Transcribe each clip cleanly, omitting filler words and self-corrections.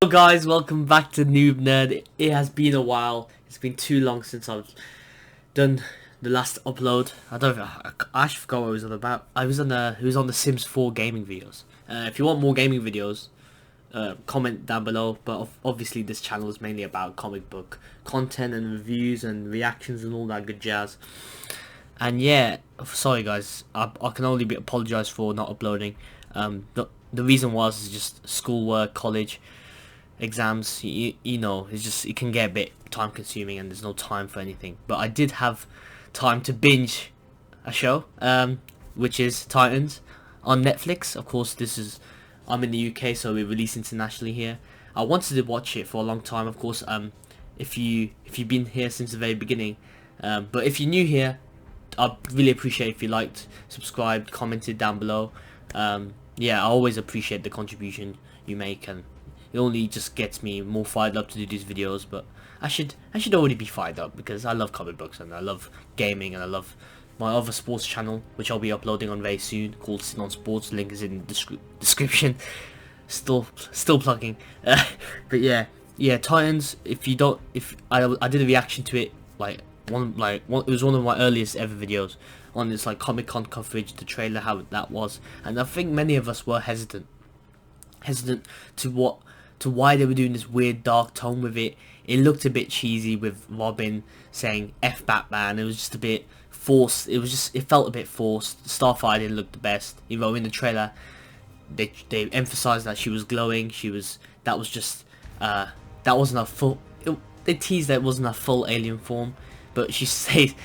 guys, welcome back to Noob Nerd. It has been a while. It's been too long since I've done the last upload. I actually forgot what it was all about. It was on the Sims 4 gaming videos. If you want more gaming videos, comment down below. But obviously this channel is mainly about comic book content and reviews and reactions and all that good jazz. And yeah, sorry guys, I can only apologise for not uploading. The reason was just schoolwork, college, exams. You know, it can get a bit time consuming and there's no time for anything. But I did have time to binge a show, which is Titans on Netflix. Of course, I'm in the UK, so we release internationally here. I wanted to watch it for a long time. Of course, if you've been here since the very beginning, but if you're new here, I'd really appreciate if you liked, subscribed, commented down below. Yeah, I always appreciate the contribution you make, and it only just gets me more fired up to do these videos. But I should already be fired up because I love comic books and I love gaming and I love my other sports channel, which I'll be uploading on very soon, called Sit on Sports. Link is in the description. Still plugging. But yeah, Titans. I did a reaction to it it was one of my earliest ever videos on this Comic-Con coverage, the trailer, how that was, and I think many of us were hesitant to why they were doing this weird dark tone with it. It looked a bit cheesy with Robin saying F Batman. It was just a bit forced. It felt a bit forced. Starfire didn't look the best, even though in the trailer they emphasized that she was glowing. That wasn't a full. They teased that it wasn't a full alien form. But she stays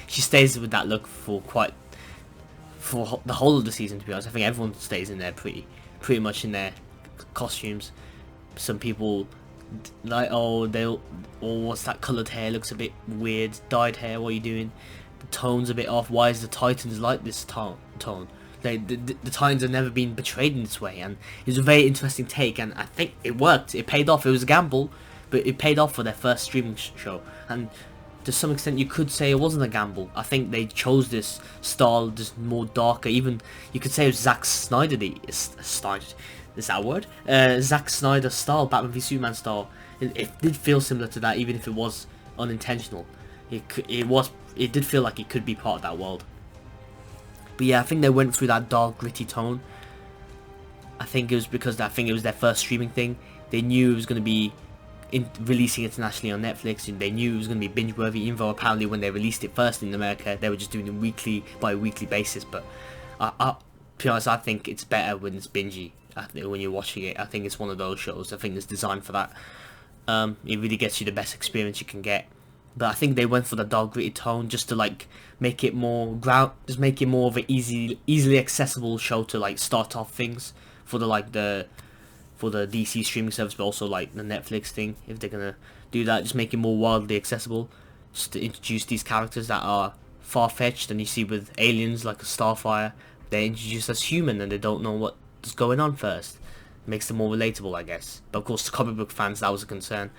with that look for the whole of the season. To be honest, I think everyone stays in there pretty much in their costumes. Some people what's that coloured hair? Looks a bit weird. Dyed hair. What are you doing? The tone's a bit off. Why is the Titans like this tone? The Titans have never been portrayed in this way, and it was a very interesting take. And I think it worked. It paid off. It was a gamble, but it paid off for their first streaming show. And to some extent, you could say it wasn't a gamble. I think they chose this style, just more darker. Even you could say it was Zack Snyder. Is that a word? Zack Snyder style, Batman v Superman style. It did feel similar to that, even if it was unintentional. It did feel like it could be part of that world. But yeah, I think they went through that dark, gritty tone. I think it was because it was their first streaming thing. They knew it was going to be releasing internationally on Netflix, and they knew it was going to be binge worthy, even though apparently when they released it first in America they were just doing it by weekly basis. But to be honest, I think it's better when it's bingey. When you're watching it, I think it's one of those shows. I think it's designed for that. It really gets you the best experience you can get. But I think they went for the dark gritty tone just to make it more of an easily accessible show to start off things for the DC streaming service, but also the Netflix thing. If they're gonna do that, just make it more wildly accessible, just to introduce these characters that are far-fetched. And you see with aliens like a Starfire, they're introduced as human and they don't know what's going on first. It makes them more relatable, I guess. But of course, to comic book fans, that was a concern.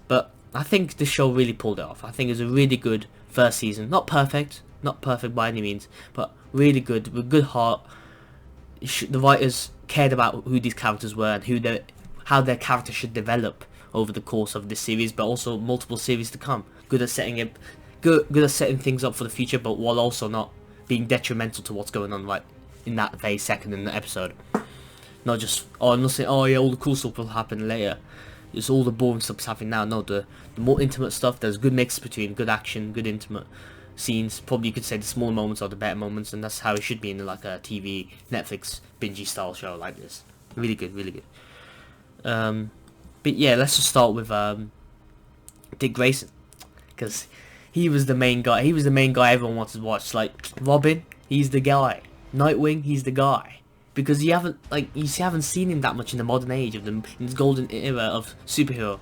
But I think the show really pulled it off. I think it was a really good first season. Not perfect by any means, but really good, with good heart. The writers cared about who these characters were and how their characters should develop over the course of this series, but also multiple series to come. Good at setting things up for the future, but while also not being detrimental to what's going on right in that very second in the episode. Not just not saying all the cool stuff will happen later. It's all the boring stuff's happening now. No, the more intimate stuff. There's a good mix between good action, good intimate scenes. Probably you could say the small moments are the better moments, and that's how it should be in a TV Netflix bingey style show like this. Really good, really good. But yeah, let's just start with Dick Grayson, because he was the main guy. He was the main guy everyone wanted to watch. Robin, he's the guy. Nightwing, he's the guy. Because you haven't seen him that much in the modern age in this golden era of superhero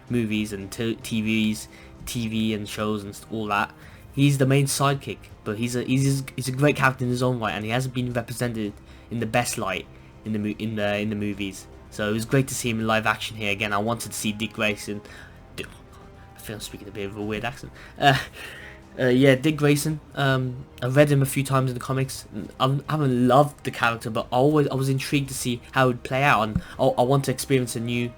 movies and TV and shows and all that. He's the main sidekick, but he's a great character in his own right, and he hasn't been represented in the best light in the movies. So it was great to see him in live action here again. I wanted to see Dick Grayson. I feel I'm speaking a bit of a weird accent. Yeah, Dick Grayson. I've read him a few times in the comics. I haven't loved the character, but I was intrigued to see how it would play out, and I want to experience a new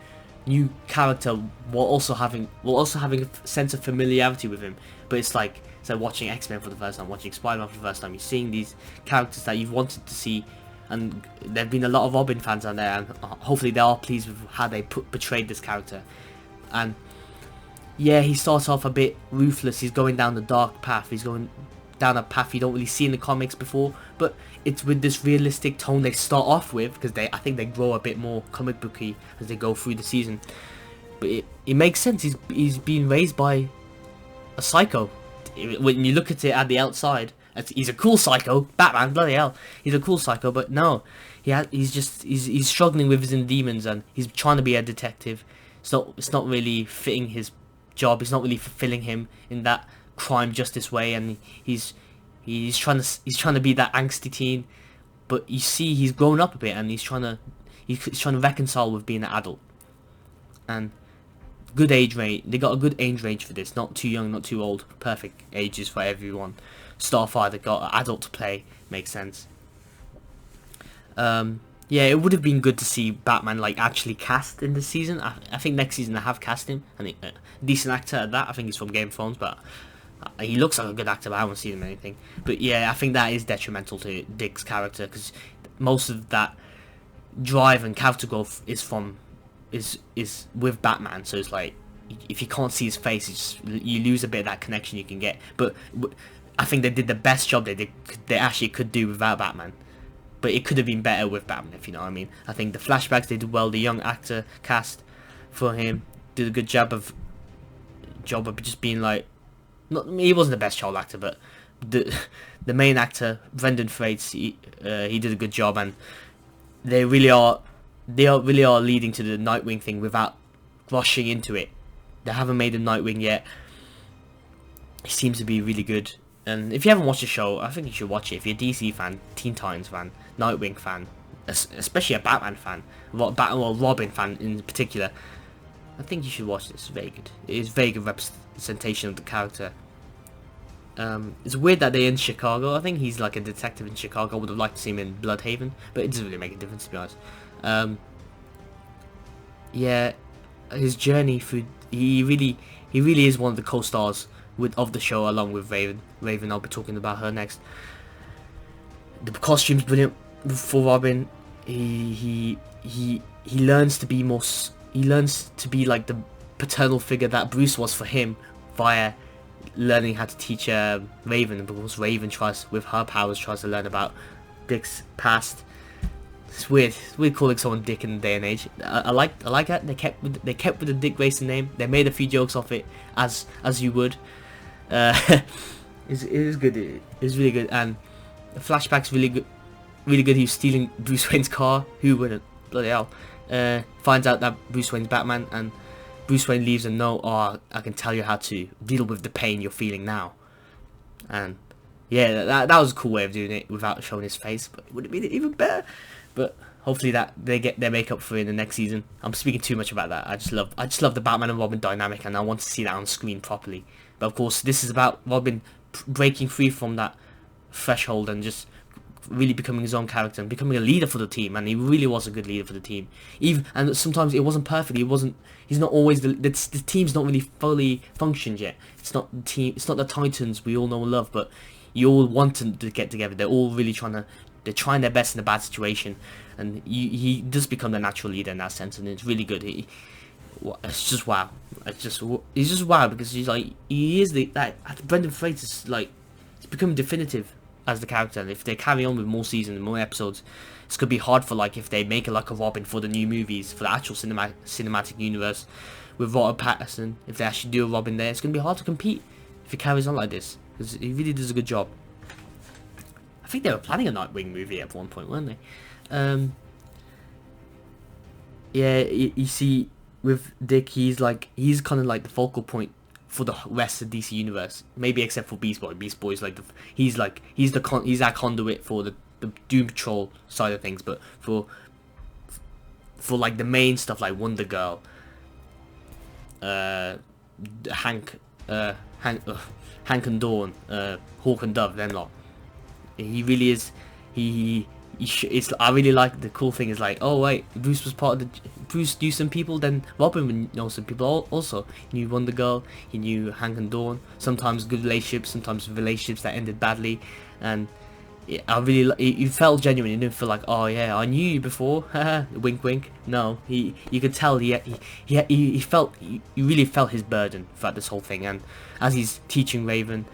new character while also having a sense of familiarity with him. But it's like watching X-Men for the first time, watching Spider-Man for the first time. You're seeing these characters that you've wanted to see, and there've been a lot of Robin fans out there, and hopefully they are pleased with how they portrayed this character. And yeah, he starts off a bit ruthless. He's going down the dark path. He's going down a path you don't really see in the comics before, but it's with this realistic tone they start off with, because I think they grow a bit more comic booky as they go through the season. But it makes sense. He's being raised by a psycho. When you look at it at the outside, he's a cool psycho. Batman, bloody hell, he's a cool psycho. But no, he's struggling with his inner demons, and he's trying to be a detective. It's not really fitting his job. It's not really fulfilling him in that crime justice way, and he's trying to be that angsty teen. But you see, he's grown up a bit, and he's trying to reconcile with being an adult. And good age range. They got a good age range for this. Not too young, not too old. Perfect ages for everyone. Starfire, they got an adult to play. Makes sense. Yeah, it would have been good to see Batman like actually cast in this season. I think next season they have cast him. I think decent actor at that. I think he's from Game of Thrones, but he looks like a good actor. But I haven't seen him in anything. But yeah, I think that is detrimental to Dick's character, because most of that drive and character growth is with Batman. So it's like, if you can't see his face, you lose a bit of that connection you can get. But I think they did the best job they actually could do without Batman. But it could have been better with Batman, if you know what I mean. I think the flashbacks they did well. The young actor cast for him did a good job of just being like, he wasn't the best child actor, but the main actor, Brendan Fraser, he did a good job, and they really are leading to the Nightwing thing without rushing into it. They haven't made a Nightwing yet. He seems to be really good. And if you haven't watched the show, I think you should watch it. If you're a DC fan, Teen Titans fan, Nightwing fan, especially a Batman fan, Robin fan in particular, I think you should watch this. It's very good. It is very good representation of the character. It's weird that they're in Chicago. I think he's like a detective in Chicago. I would have liked to see him in Bloodhaven, but it doesn't really make a difference, to be honest. Yeah, his journey through, he really is one of the co-stars of the show, along with Raven. I'll be talking about her next. The costume's brilliant for Robin. He learns to be more. He learns to be like the paternal figure that Bruce was for him via learning how to teach Raven, because Raven with her powers tries to learn about Dick's past. It's weird. It's weird calling someone Dick in the day and age. I like that they kept with the Dick Grayson name. They made a few jokes off it, as you would. It is good. It is really good, and the flashback's really good. Really good. He's stealing Bruce Wayne's car. Who wouldn't? Bloody hell. Finds out that Bruce Wayne's Batman, and Bruce Wayne leaves a note. Oh, I can tell you how to deal with the pain you're feeling now. And yeah, that was a cool way of doing it without showing his face. But it would have been even better. But hopefully that they get their makeup for in the next season. I'm speaking too much about that. I just love the Batman and Robin dynamic, and I want to see that on screen properly. But of course, this is about Robin breaking free from that threshold and just really becoming his own character and becoming a leader for the team. And he really was a good leader for the team. And sometimes it wasn't perfect. He's not always the team's not really fully functioned yet. It's not the team. It's not the Titans we all know and love. But you all want them to get together. They're all really they're trying their best in a bad situation, and he does become the natural leader in that sense, and it's really good. It's just wow. He's just wow, because he is Brendan Fraser's like, he's become definitive as the character, and if they carry on with more seasons and more episodes, it's gonna be hard for, like, if they make it like a Robin for the new movies, for the actual cinematic universe with Robert Pattinson. If they actually do a Robin there, it's gonna be hard to compete if it carries on like this, because he really does a good job. I think they were planning a Nightwing movie at one point, weren't they? Yeah, you see, with Dick, he's kind of like the focal point for the rest of the DC universe, maybe except for Beast Boy. Beast Boy's like he's that conduit for the Doom Patrol side of things, but for like the main stuff like Wonder Girl, Hank and Dawn, Hawk and Dove, them lot. He really is. He it's I really like the cool thing is like, oh wait, Bruce was part of the Bruce knew some people, then Robin would know some people also. He knew Wonder Girl, he knew Hank and Dawn. Sometimes good relationships, sometimes relationships that ended badly, and I really you felt genuine. You didn't feel like, oh yeah, I knew you before, wink wink. No, you could tell he felt you really felt his burden throughout this whole thing, and as he's teaching Raven,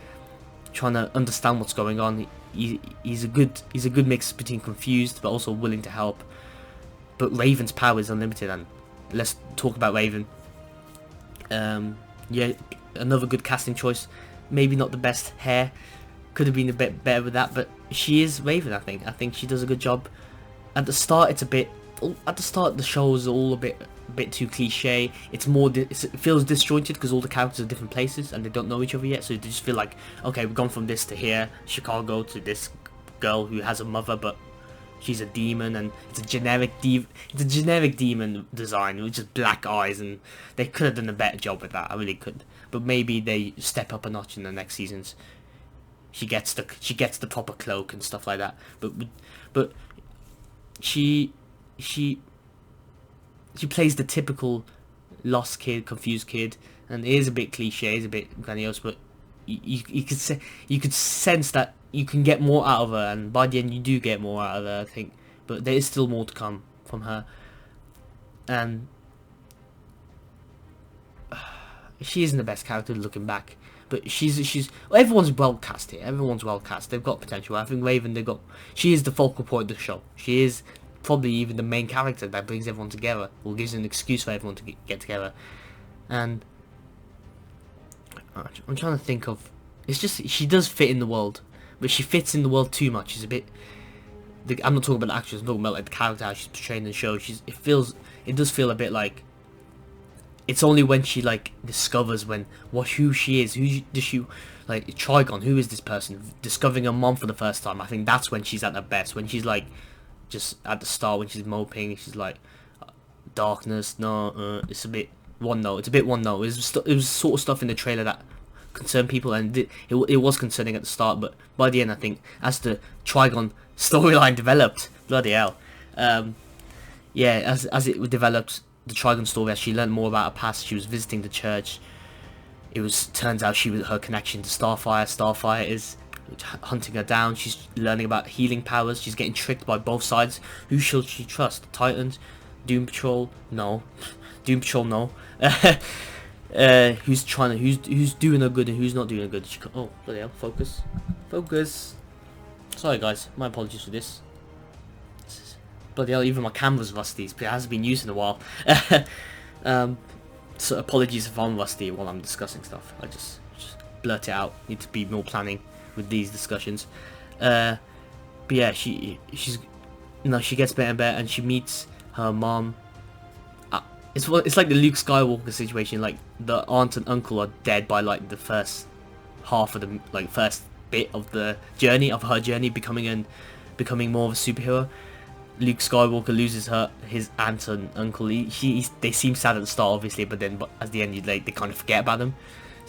trying to understand what's going on. He's a good mix between confused but also willing to help. But Raven's power is unlimited, and let's talk about Raven. Yeah, another good casting choice. Maybe not the best hair, could have been a bit better with that, but she is Raven. I think she does a good job. At the start, the show is all a bit too cliche. It's more it feels disjointed because all the characters are different places and they don't know each other yet, so they just feel like, okay, we've gone from this to here, Chicago, to this girl who has a mother but she's a demon, and it's a generic demon design with just black eyes, and they could have done a better job with that. I really could, but maybe they step up a notch in the next seasons. She gets the proper cloak and stuff like that, but she plays the typical lost kid, confused kid, and it is a bit cliche, it's a bit grandiose, but you could sense that you can get more out of her, and by the end you do get more out of her, I think. But there is still more to come from her, and she isn't the best character looking back. But everyone's well cast here. Everyone's well cast. They've got potential. I think Raven, she is the focal point of the show. She is probably even the main character that brings everyone together, or gives an excuse for everyone to get together. And I'm trying to think of, it's just she does fit in the world, but she fits in the world too much. She's a bit. I'm not talking about the actress. I'm talking about like the character, how she's portrayed in the show. It does feel a bit like. It's only when she like discovers who she is, who does she like Trigon, who is this person, discovering her mom for the first time. I think that's when she's at her best. When she's like just at the start, when she's moping, she's like darkness. No, it's a bit one note. It's a bit one note. It was sort of stuff in the trailer that concerned people, and it was concerning at the start. But by the end, I think as the Trigon storyline developed, bloody hell, yeah, as it developed. The Trigon story, as she learned more about her past, she was visiting the church. Turns out her connection to Starfire. Starfire is hunting her down. She's learning about healing powers. She's getting tricked by both sides. Who should she trust? The Titans? Doom Patrol? No. Doom Patrol, no. Who's doing her good and who's not doing her good? Oh, bloody hell, focus. Sorry guys, my apologies for this. Bloody hell, even my camera's rusty. It hasn't been used in a while. So apologies if I'm rusty while I'm discussing stuff. I just blurt it out. Need to be more planning with these discussions. But yeah, she gets better and better, and she meets her mom. It's like the Luke Skywalker situation. Like the aunt and uncle are dead by like the first half of the first bit of the journey of her journey becoming more of a superhero. Luke Skywalker loses his aunt and uncle. They seem sad at the start, obviously, but then at the end, they kind of forget about them.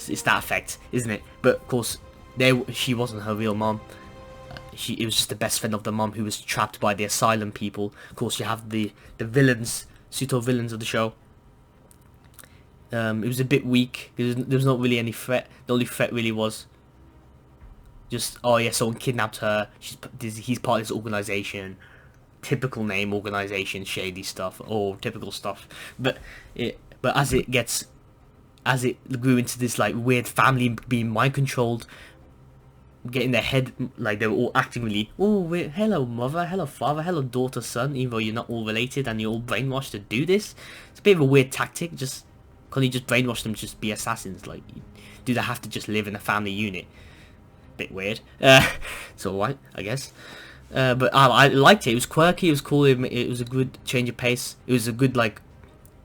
It's that effect, isn't it? But of course, she wasn't her real mom. It was just the best friend of the mom who was trapped by the asylum people. Of course, you have the villains, pseudo-villains of the show. It was a bit weak. There was not really any threat. The only threat really was just, oh yeah, someone kidnapped her. He's part of this organization. Typical name, organization, shady stuff, or typical stuff. But as it grew into this like weird family being mind controlled, getting their head, like they were all acting really, oh hello mother, hello father, hello daughter, son, even though you're not all related and you're all brainwashed to do this. It's a bit of a weird tactic. Just can't you just brainwash them to just be assassins? Like, do they have to just live in a family unit? Bit weird. It's alright, I guess. But I liked it. It was quirky. It was cool. It was a good change of pace. It was a good like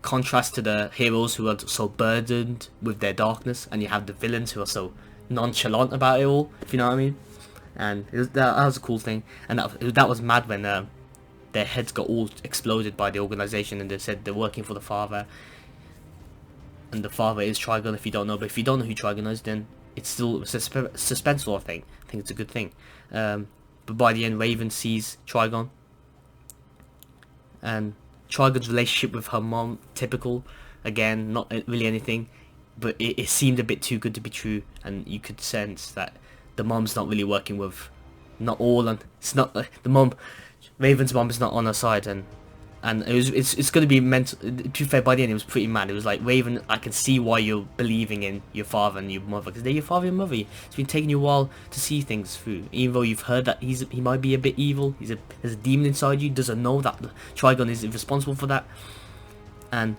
contrast to the heroes who are so burdened with their darkness, and you have the villains who are so nonchalant about it all. If you know what I mean. And that was a cool thing. And that was mad when their heads got all exploded by the organization, and they said they're working for the father. And the father is Trigon, if you don't know. But if you don't know who Trigon is, then it's still suspenseful. I think it's a good thing. but by the end Raven sees Trigon, and Trigon's relationship with her mom, typical, again, not really anything, but it seemed a bit too good to be true, and you could sense that the mom's not really working with, not all, and it's not the mom, Raven's mom is not on her side, and it's going to be meant. To be fair, by the end it was pretty mad. It was like, Raven, I can see why you're believing in your father and your mother, because they're your father and mother. It's been taking you a while to see things through, even though you've heard that he might be a bit evil. There's a demon inside you. Doesn't know that Trigon is responsible for that. And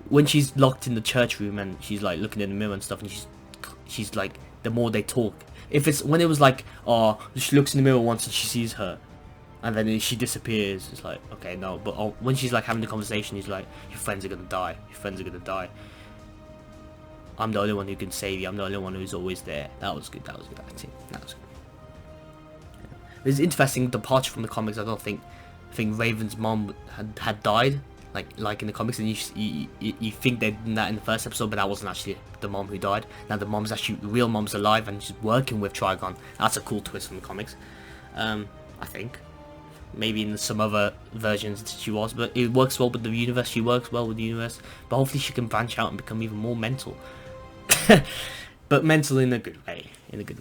when she's locked in the church room and she's like looking in the mirror and stuff, and she's like, the more they talk, if it's when it was like, oh, she looks in the mirror once and she sees her, and then she disappears, it's like, okay, no. But when she's like having the conversation, he's like, your friends are gonna die. Your friends are gonna die. I'm the only one who can save you. I'm the only one who's always there. That was good. That was good acting. That was good. It's interesting departure from the comics. I think Raven's mom had died, like in the comics, and you think they did that in the first episode, but that wasn't actually the mom who died. Now the mom's actually, real mom's alive and she's working with Trigon. That's a cool twist from the comics. I think. Maybe in some other versions she was, but it works well with the universe. She works well with the universe, but hopefully she can branch out and become even more mental. But mental in a good way, And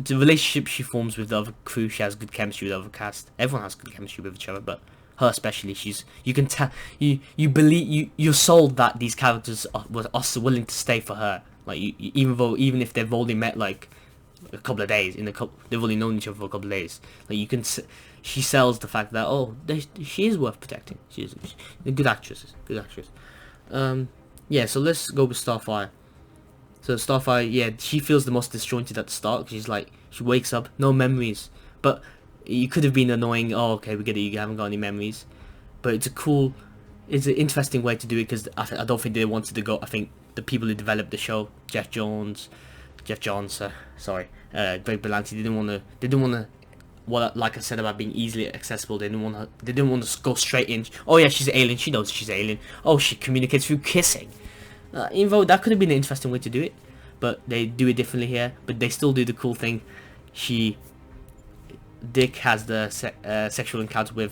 the relationship she forms with the other crew, she has good chemistry with the other cast. Everyone has good chemistry with each other, but her especially. You can tell, you believe, you're sold that these characters are willing to stay for her. Like even if they've only met like a couple of days, they've only known each other for a couple of days. Like you can. She sells the fact that, oh, she is worth protecting. She's a good actress. Yeah, so let's go with Starfire. So Starfire, yeah, she feels the most disjointed at the start. She's like, she wakes up, no memories. But you could have been annoying. Oh, okay, we get it. You haven't got any memories. But it's an interesting way to do it, because I don't think they wanted to go. I think the people who developed the show, Greg Berlanti, they didn't want to. Well, like I said about being easily accessible, they didn't want to go straight in. Oh yeah, she's an alien. She knows she's an alien. Oh, she communicates through kissing. Even though that could have been an interesting way to do it, but they do it differently here. But they still do the cool thing. Dick has the sexual encounter with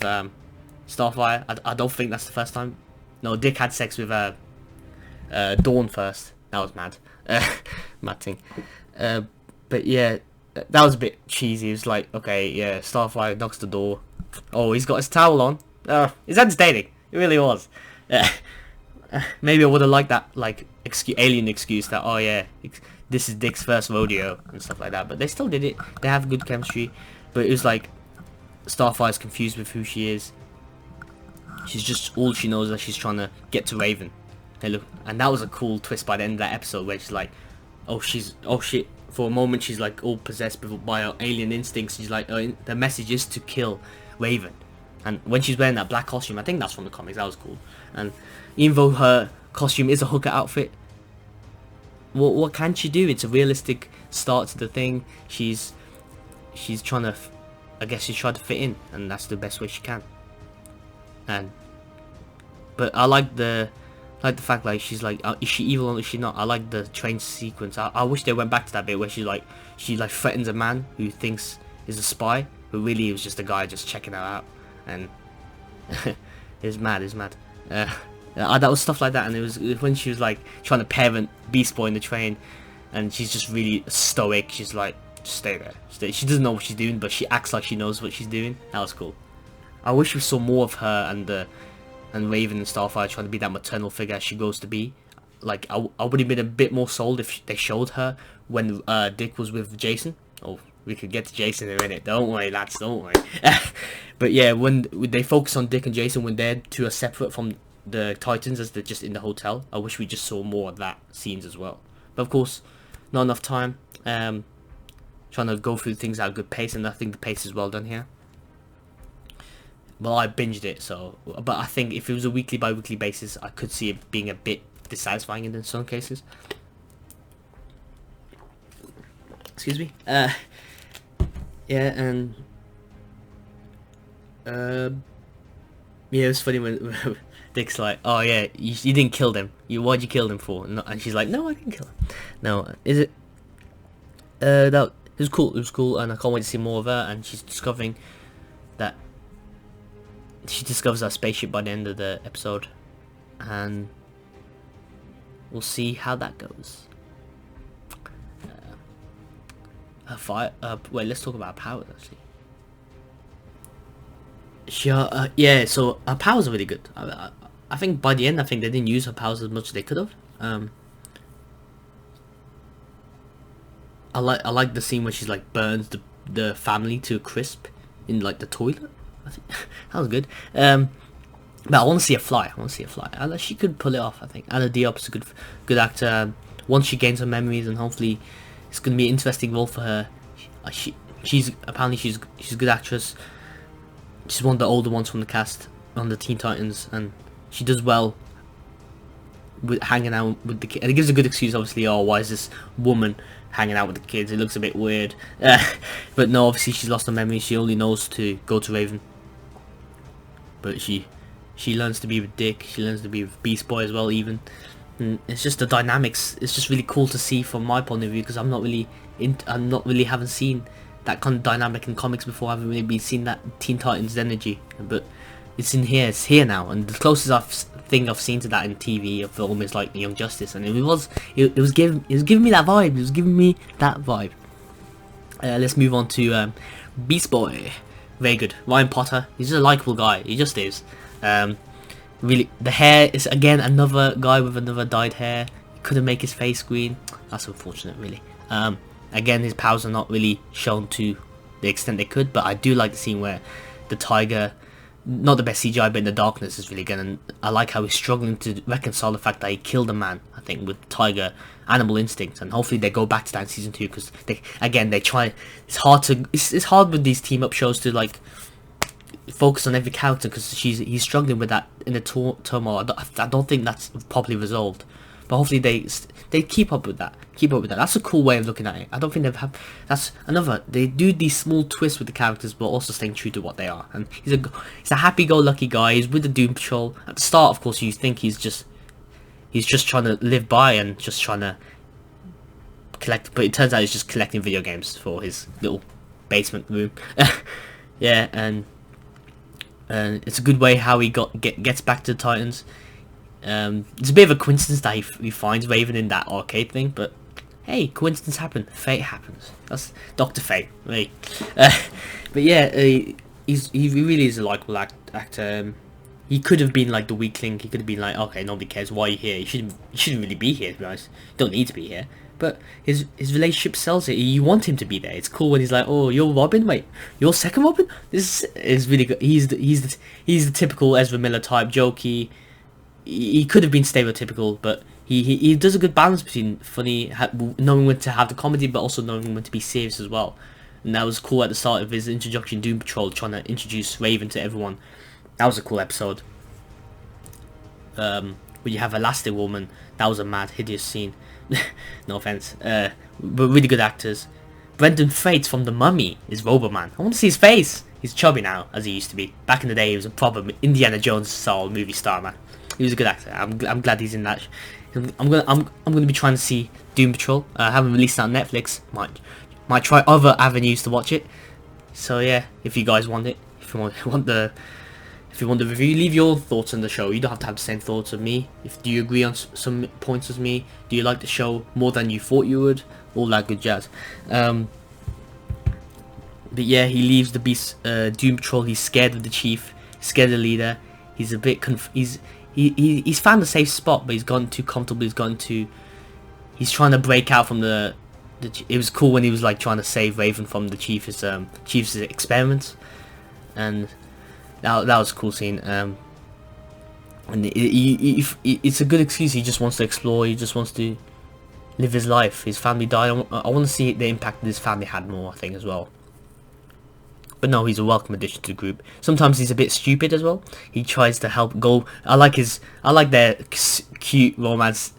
Starfire. I don't think that's the first time. No, Dick had sex with Dawn first. That was mad. Mad thing. But yeah. That was a bit cheesy. It was like, okay, yeah, Starfire knocks the door. Oh, he's got his towel on. It's entertaining. It really was. Maybe I would have liked that, like, alien excuse that, oh yeah, this is Dick's first rodeo and stuff like that. But they still did it. They have good chemistry. But it was like, Starfire's confused with who she is. She's just, all she knows is that she's trying to get to Raven. Hey, look, and that was a cool twist by the end of that episode, where she's like, oh shit. For a moment, she's like all possessed by her alien instincts. She's like, the message is to kill Raven. And when she's wearing that black costume, I think that's from the comics. That was cool. And even though her costume is a hooker outfit, what can she do? It's a realistic start to the thing. She's trying to, I guess she's trying to fit in, and that's the best way she can. But I like the fact, like, she's like, is she evil or is she not? I like the train sequence. I wish they went back to that bit where she threatens a man who thinks is a spy, but really it was just a guy just checking her out, and it's mad. That was stuff like that, and it was when she was like trying to parent Beast Boy in the train, and she's just really stoic. She's like, just stay there. She doesn't know what she's doing, but she acts like she knows what she's doing. That was cool. I wish we saw more of her and Raven and Starfire trying to be that maternal figure as she goes to be. Like, I would have been a bit more sold if they showed her when Dick was with Jason. Oh, we could get to Jason in a minute. Don't worry, lads, don't worry. But yeah, when they focus on Dick and Jason when they're two are separate from the Titans, as they're just in the hotel. I wish we just saw more of that scenes as well. But of course, not enough time. Trying to go through things at a good pace, and I think the pace is well done here. Well, I binged it, but I think if it was a weekly by weekly basis, I could see it being a bit dissatisfying in some cases. Excuse me. Yeah, and yeah, it was funny when Dick's like, "Oh yeah, you didn't kill them. Why'd you kill them for?" And she's like, "No, I didn't kill them. No, is it? That it was cool. It was cool, and I can't wait to see more of her. And she's discovering that she discovers that spaceship by the end of the episode, and we'll see how that goes. Her fire. Wait, let's talk about her powers actually. Yeah. So her powers are really good. I think by the end, I think they didn't use her powers as much as they could have. I like the scene where she's like burns the family to a crisp in like the toilet. I think that was good. But I want to see her fly. And she could pull it off. I think Anna Diop's a good actor. Once she gains her memories, and hopefully it's gonna be an interesting role for her. She's a good actress. She's one of the older ones from the cast on the Teen Titans, and she does well with hanging out with the kids. And it gives a good excuse, obviously. Oh, why is this woman hanging out with the kids? It looks a bit weird. But no, obviously she's lost her memory. She only knows to go to Raven. But she learns to be with Dick. She learns to be with Beast Boy as well, even. And it's just the dynamics. It's just really cool to see from my point of view, because I'm not really haven't seen that kind of dynamic in comics before. I haven't really been seeing that Teen Titans energy, but it's in here. It's here now, and the closest thing I've seen to that in TV or film is like Young Justice, and it was giving me that vibe. Let's move on to Beast Boy. Very good. Ryan Potter. He's just a likable guy. He just is. Really, the hair is again another guy with another dyed hair. He couldn't make his face green. That's unfortunate, really. Again, his powers are not really shown to the extent they could, but I do like the scene where the tiger, not the best CGI, but in the darkness is really good, and I like how he's struggling to reconcile the fact that he killed a man, I think, with tiger animal instincts, and hopefully they go back to that in season 2, because they try. It's hard with these team up shows to like focus on every character, because he's struggling with that in the turmoil. I don't think that's properly resolved. But hopefully they keep up with that. That's a cool way of looking at it. I don't think they've had. That's another. They do these small twists with the characters, but also staying true to what they are. And he's a happy-go-lucky guy. He's with the Doom Patrol. At the start, of course, you think he's just trying to live by and just trying to collect. But it turns out he's just collecting video games for his little basement room. Yeah, and it's a good way how he gets back to the Titans. It's a bit of a coincidence that he finds Raven in that arcade thing, but hey, coincidence happen, fate happens. That's Dr. Fate, right? But yeah, he really is a likable actor. He could have been like the weakling. He could have been like, okay, nobody cares, why are you here? You shouldn't really be here, to be honest. You don't need to be here. But his relationship sells it. You want him to be there. It's cool when he's like, oh, you're Robin? Wait, you're second Robin? This is really good. He's the typical Ezra Miller type, jokey. He could have been stereotypical, but he does a good balance between funny, knowing when to have the comedy, but also knowing when to be serious as well. And that was cool at the start of his introduction, Doom Patrol, trying to introduce Raven to everyone. That was a cool episode. Where you have Elastic Woman, that was a mad, hideous scene. No offense, but really good actors. Brendan Fraser from The Mummy is Roboman. I want to see his face. He's chubby now, as he used to be. Back in the day, he was a proper Indiana Jones style movie star, man. He was a good actor. I'm glad he's in that. I'm gonna be trying to see Doom Patrol. I haven't released that on Netflix. Might try other avenues to watch it. So yeah, if you guys want it, if you want the review, leave your thoughts on the show. You don't have the same thoughts as me. Do you agree on some points as me? Do you like the show more than you thought you would? All that good jazz. But yeah, he leaves the Beast Doom Patrol. He's scared of the chief, scared of the leader. He's a bit he's found a safe spot, but he's gotten too comfortable. He's trying to break out from the. It was cool when he was like trying to save Raven from the chief's experiments, and that was a cool scene. And it's a good excuse. He just wants to explore. He just wants to live his life. His family died. I want to see the impact that his family had more, I think, as well. But no, he's a welcome addition to the group. Sometimes he's a bit stupid as well. He tries to help go. I like their cute romance.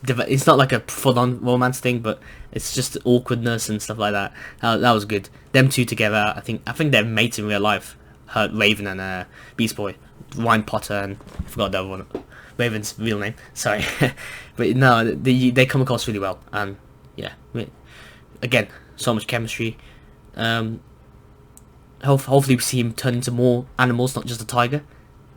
It's not like a full-on romance thing, but it's just awkwardness and stuff like that. That was good. Them two together, I think they're mates in real life. Raven and Beast Boy, Ryan Potter, and I forgot the other one. Raven's real name. Sorry, but no, they come across really well. And yeah, again, so much chemistry. Hopefully we see him turn into more animals, not just a tiger.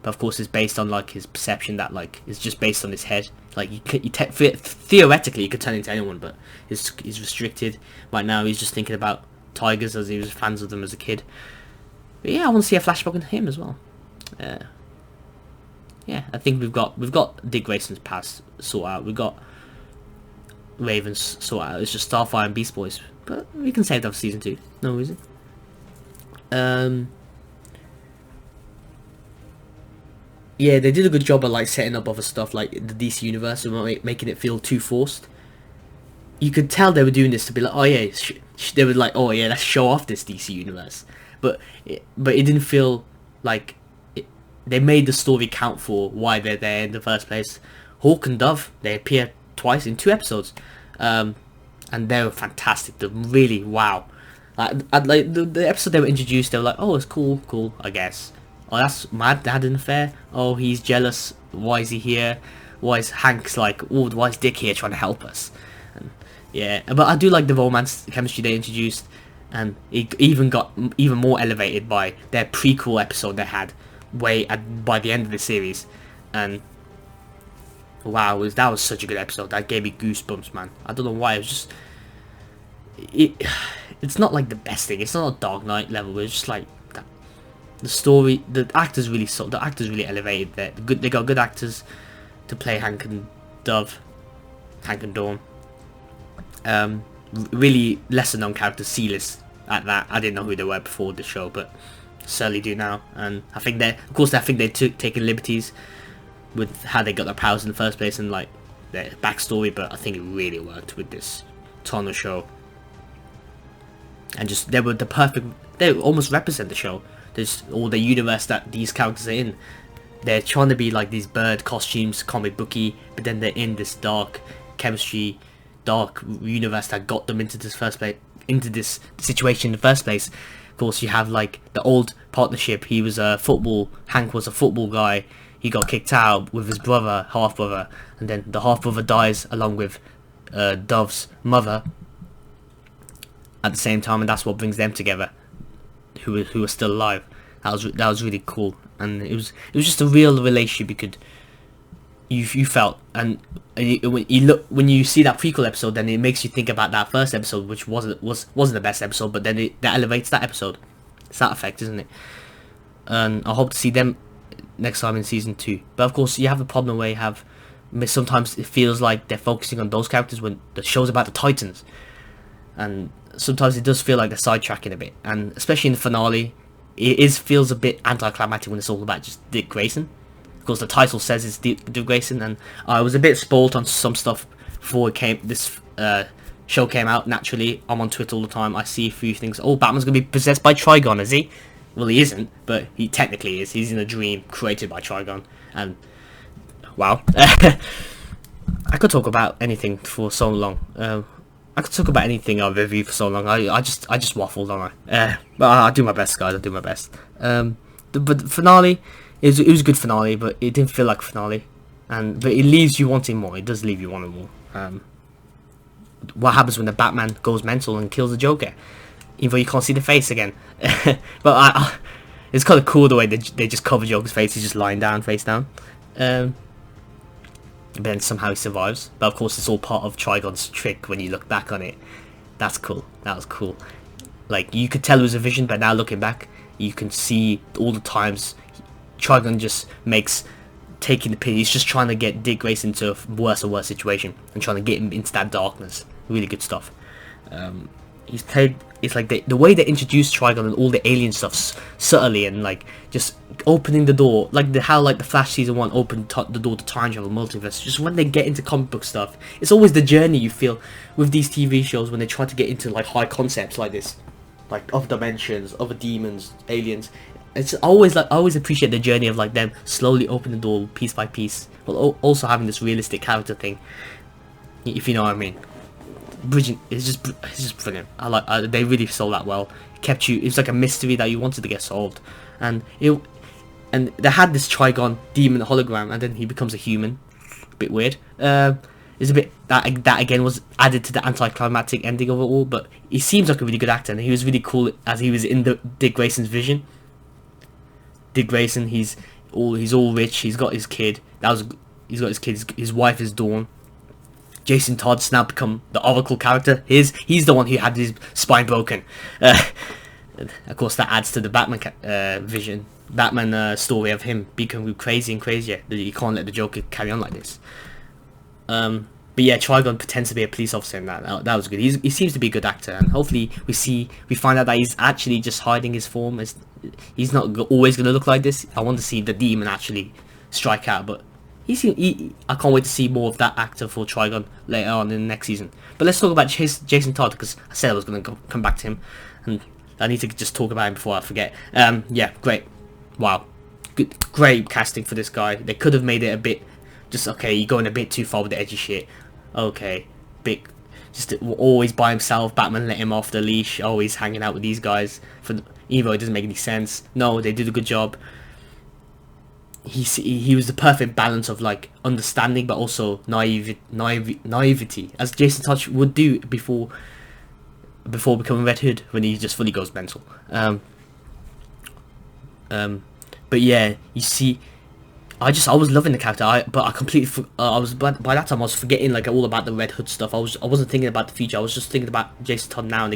But of course, it's based on like his perception that like it's just based on his head. Like theoretically, he could turn into anyone, but he's restricted. Right now, he's just thinking about tigers as he was fans of them as a kid. But yeah, I want to see a flashback on him as well. Yeah, I think we've got Dick Grayson's past sort out. We've got Raven's sort out. It's just Starfire and Beast Boys, but we can save that for season 2. No reason. Yeah, they did a good job of like setting up other stuff like the DC universe and making it feel too forced. You could tell they were doing this to be like, oh yeah, they were like, oh yeah, let's show off this DC universe. But it didn't feel like they made the story count for why they're there in the first place. Hawk and Dove, they appear twice in 2 episodes, and they were fantastic. They're really wow. Like the episode they were introduced, they were like, oh, it's cool, I guess. Oh, that's Mad Dad and Fair. Oh, he's jealous. Why is he here? Why is Hank's like, oh, why is Dick here trying to help us? And yeah, but I do like the romance chemistry they introduced, and it even got even more elevated by their prequel episode they had by the end of the series. And wow, that was such a good episode. That gave me goosebumps, man. I don't know why. It was just it's not like the best thing. It's not a Dark Knight level. It's just like the story, the actors really elevated there. They got good actors to play Hank and Dove, Hank and Dawn. Really lesser known characters, C-list at that. I didn't know who they were before the show, but certainly do now. And I think they took taking liberties with how they got their powers in the first place and like their backstory, but I think it really worked with this ton of show. And just they almost represent the show. There's all the universe that these characters are in. They're trying to be like these bird costumes, comic booky, but then they're in this dark chemistry, dark universe that got them into this situation in the first place. Of course, you have like the old partnership. Hank was a football guy. He got kicked out with his half brother, and then the half brother dies along with Dove's mother at the same time, and that's what brings them together. Who are still alive. That was really cool, and it was just a real relationship you felt, and when you see that prequel episode, then it makes you think about that first episode, which wasn't the best episode, but then that elevates that episode. It's that effect, isn't it? And I hope to see them next time in season 2. But of course, you have the problem where sometimes it feels like they're focusing on those characters when the show's about the Titans, and sometimes it does feel like they're sidetracking a bit, and especially in the finale, it feels a bit anticlimactic when it's all about just Dick Grayson. Of course, the title says it's Dick Grayson, and I was a bit spoiled on some stuff before this show came out. Naturally, I'm on Twitter all the time. I see a few things. Oh, Batman's gonna be possessed by Trigon, is he? Well, he isn't, but he technically is. He's in a dream created by Trigon, and wow. I could talk about anything for so long. I could talk about anything I've reviewed for so long. I just waffle, don't I? But I do my best, guys. I do my best. But the finale, it was a good finale, but it didn't feel like a finale, but it leaves you wanting more. It does leave you wanting more. What happens when the Batman goes mental and kills the Joker, even though you can't see the face again? But it's kind of cool the way they just cover Joker's face. He's just lying down, face down. But then somehow he survives. But of course, it's all part of Trigon's trick when you look back on it. That's cool. That was cool. Like, you could tell it was a vision, but now looking back, you can see all the times Trigon just taking the pill. He's just trying to get Dick Grayson into a worse and worse situation and trying to get him into that darkness. Really good stuff. It's like the way they introduced Trigon and all the alien stuff subtly, and like just opening the door, like how the Flash season 1 opened the door to time travel, multiverse. Just when they get into comic book stuff, it's always the journey you feel with these TV shows when they try to get into like high concepts like this, like other dimensions, other demons, aliens. It's always I always appreciate the journey of like them slowly opening the door piece by piece, but also having this realistic character thing, if you know what I mean. Bridging, it's just brilliant. They really sold that well. It kept you. It was like a mystery that you wanted to get solved, and they had this Trigon demon hologram, and then he becomes a human. A bit weird. It's a bit that again was added to the anticlimactic ending of it all, but he seems like a really good actor, and he was really cool as he was in the Dick Grayson's vision. Dick Grayson, he's all rich. He's got his kid. He's got his kid. His wife is Dawn. Jason Todd's now become the Oracle character. He's the one who had his spine broken. Of course, that adds to the Batman story of him becoming crazy and crazier. You can't let the Joker carry on like this. But yeah, Trigon pretends to be a police officer in that was good. He seems to be a good actor, and hopefully we find out that he's actually just hiding his form. He's not always going to look like this. I want to see the demon actually strike out, but I can't wait to see more of that actor for Trigon later on in the next season. But let's talk about Jason Todd, because I said I was going to come back to him, and I need to just talk about him before I forget. Yeah, great. Wow. Great casting for this guy. They could have made it a bit, just, okay, you're going a bit too far with the edgy shit. Okay, just always by himself. Batman let him off the leash, always hanging out with these guys. Even though it doesn't make any sense. No, they did a good job. He was the perfect balance of like understanding, but also naivety, as Jason Todd would do before becoming Red Hood, when he just fully goes mental. But yeah, you see, I was loving the character. But I completely by that time I was forgetting like all about the Red Hood stuff. I wasn't thinking about the future. I was just thinking about Jason Todd now,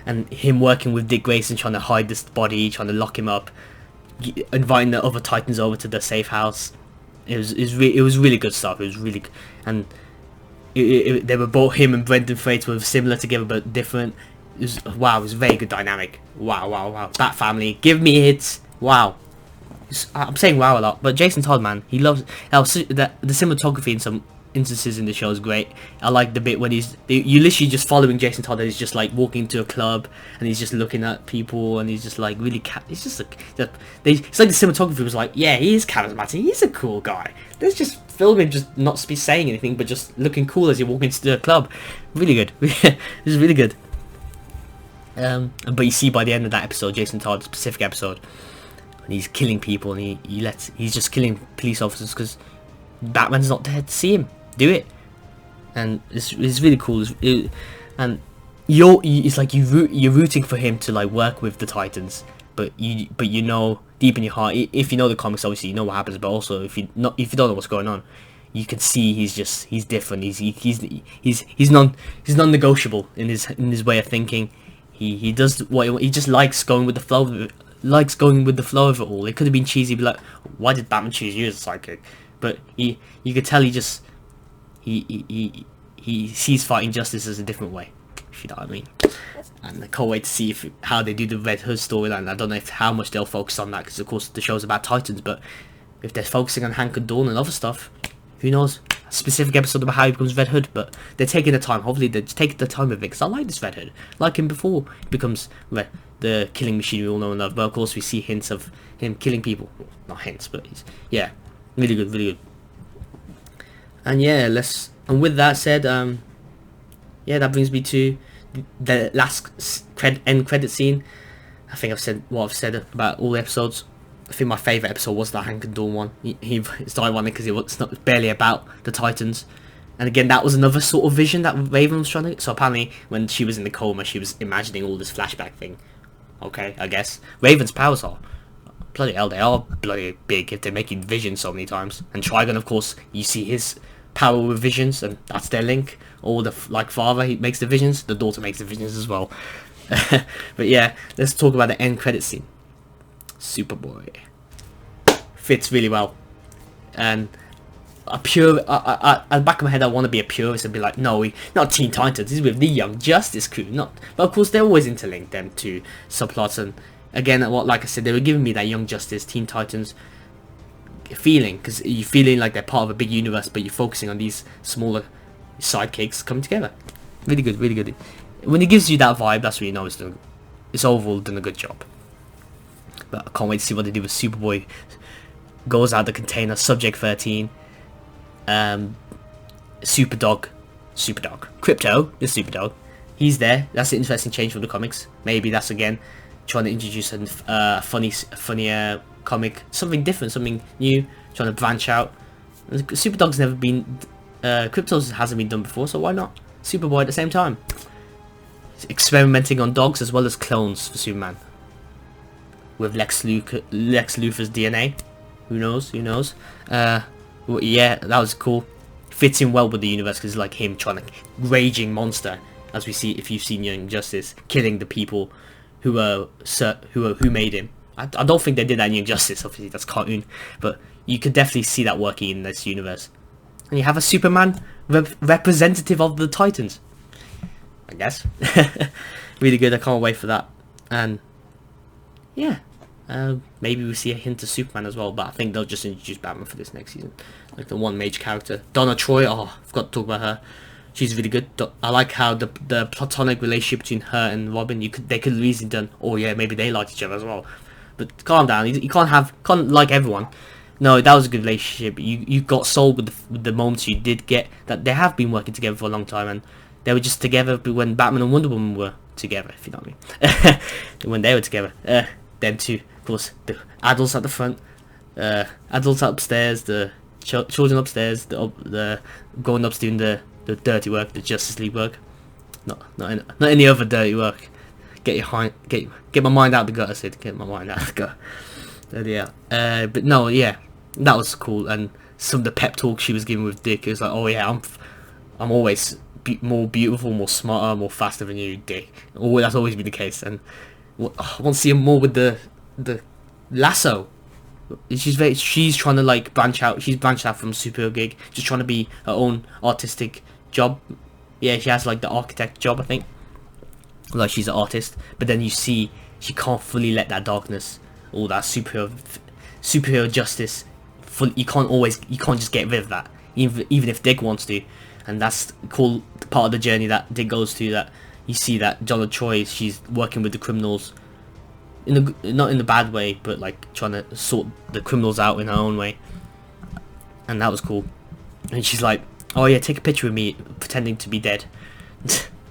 and him working with Dick Grayson, trying to hide this body, trying to lock him up, inviting the other Titans over to the safe house. It was really good stuff. It was really, and they were both, him and Brendan Fraser were similar together but different. It was a very good dynamic. Wow. That family, give me hits. Wow. I'm saying wow a lot, but Jason Todd, man, he loves the cinematography in some instances in the show is great. I like the bit when you literally just following Jason Todd, and he's just like walking to a club and he's just looking at people, and he's just like really it's just like it's like the cinematography was like, yeah, he is charismatic, he's a cool guy. Let's just film him just not be saying anything but just looking cool as he walks into the club. Really good. This is really good. But you see by the end of that episode, Jason Todd's specific episode, and he's killing people, and he's just killing police officers because Batman's not there to see him do it, and it's really cool. And it's like you're rooting for him to like work with the Titans, but you know deep in your heart, if you know the comics, obviously you know what happens, but also if you don't know what's going on, you can see he's different. He's non-negotiable in his way of thinking. He does what he just likes going with the flow. Of it all. It could have been cheesy, be like, why did Batman choose you as a sidekick? But you could tell he sees fighting justice as a different way, if you know what I mean. And I can't wait to see how they do the Red Hood storyline. I don't know how much they'll focus on that, because of course the show's about Titans, but if they're focusing on Hank and Dawn and other stuff, who knows? A specific episode about how he becomes Red Hood, but they're taking the time. Hopefully they're taking the time with it, because I like this Red Hood. I like him before he becomes the killing machine we all know and love, but of course we see hints of him killing people. Not hints, but yeah, really good. And yeah, and with that said, yeah, that brings me to the last end credit scene. I think I've said what I've said about all the episodes. I think my favourite episode was that Hank and Dawn one. It's ironic because it's not barely about the Titans. And again, that was another sort of vision that Raven was trying to... So apparently, when she was in the coma, she was imagining all this flashback thing. Okay, I guess. Raven's powers are... Bloody hell, they are bloody big if they're making visions so many times. And Trigon, of course, you see his power with visions, and that's their link. Or the father, he makes the visions, the daughter makes the visions as well. But yeah, let's talk about the end credit scene. Superboy fits really well, and a pure at the back of my head I want to be a purist and be like, no, not Teen Titans, he's with the Young Justice crew, not. But of course they're always interlinked, them two subplots, and again, like I said, they were giving me that Young Justice Teen Titans feeling, because you're feeling like they're part of a big universe, but you're focusing on these smaller sidekicks coming together. Really good. When it gives you that vibe, that's when you know it's overall done a good job. But I can't wait to see what they do with Superboy. Goes out the container, Subject 13, Superdog, Crypto, the Superdog. He's there. That's an interesting change from the comics. Maybe that's again trying to introduce a funnier comic, something different, something new, trying to branch out. Superdog's never been Kryptos hasn't been done before, so why not Superboy at the same time? Experimenting on dogs as well as clones for Superman with Lex Luthor's DNA. Who knows? Who knows? Well, yeah, that was cool. Fits in well with the universe because it's like him trying to raging monster, as we see if you've seen Young Justice, killing the people who made him. I don't think they did that in Young Justice. Obviously, that's cartoon, but you could definitely see that working in this universe. And you have a Superman representative of the Titans, I guess. Really good. I can't wait for that. And yeah, maybe we see a hint of Superman as well, but I think they'll just introduce Batman for this next season, like the one major character. Donna Troy, oh, I forgot to talk about her. She's really good. I like how the platonic relationship between her and Robin, they could have easily done, oh yeah, maybe they like each other as well. But calm down, you can't like everyone. No, that was a good relationship. You got sold with the moments you did get, that they have been working together for a long time, and they were just together when Batman and Wonder Woman were together, if you know what I mean. When they were together. Them two, of course, the adults at the front, adults upstairs, the children upstairs, the grown ups doing the dirty work, the Justice League work. Not any other dirty work. Get my mind out the gutter. I said, get my mind out the gutter. Yeah. But no, yeah, that was cool. And some of the pep talk she was giving with Dick, it was like, oh yeah, I'm always more beautiful, more smarter, more faster than you, Dick. That's always been the case. And I want to see him more with the lasso. She's trying to like branch out. She's branched out from superhero gig, just trying to be her own artistic job. Yeah, she has like the architect job, I think. Like she's an artist, but then you see she can't fully let that darkness, all that superhero justice. You can't just get rid of that, even if Dick wants to, and that's cool part of the journey that Dick goes to. That you see that Donna Troy, she's working with the criminals, not in the bad way, but like trying to sort the criminals out in her own way, and that was cool. And she's like, oh yeah, take a picture of me pretending to be dead.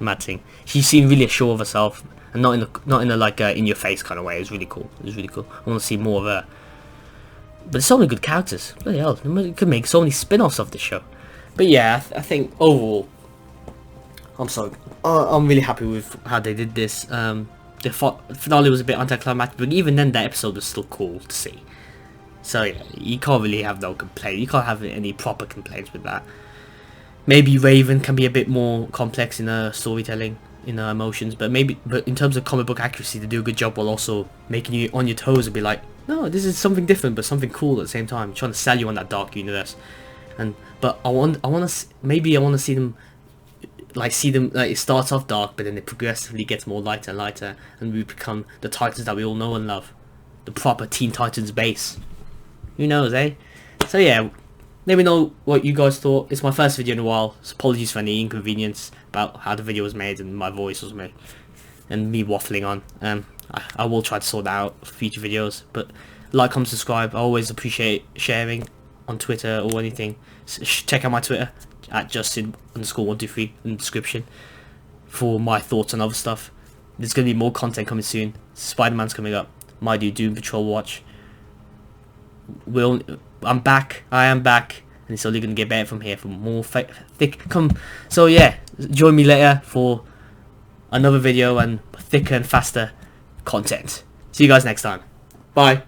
Mad thing. She seemed really sure of herself, and not in a like in your face kind of way. It was really cool. It was really cool. I want to see more of her. But there's so many good characters. Bloody hell, you could make so many spin-offs of this show. But yeah, I think overall, I'm really happy with how they did this. The finale was a bit anticlimactic, but even then, that episode was still cool to see. So yeah, you can't really have no complaint. You can't have any proper complaints with that. Maybe Raven can be a bit more complex in her storytelling, in her emotions, but in terms of comic book accuracy, they do a good job while also making you on your toes and be like, no, this is something different, but something cool at the same time, trying to sell you on that dark universe. But I want to see them it starts off dark, but then it progressively gets more lighter and lighter, and we become the Titans that we all know and love, the proper Teen Titans base. Who knows, eh? So yeah. Let me know what you guys thought. It's my first video in a while, so apologies for any inconvenience about how the video was made and my voice was made and me waffling on. I will try to sort that out for future videos, but like, comment, subscribe. I always appreciate sharing on Twitter or anything. Check out my Twitter at Justin_123 in the description for my thoughts on other stuff. There's going to be more content coming soon. Spider-Man's coming up. Might do Doom Patrol watch. I am back, and it's only going to get better from here, for more thick so yeah, join me later for another video and thicker and faster content. See you guys next time. Bye.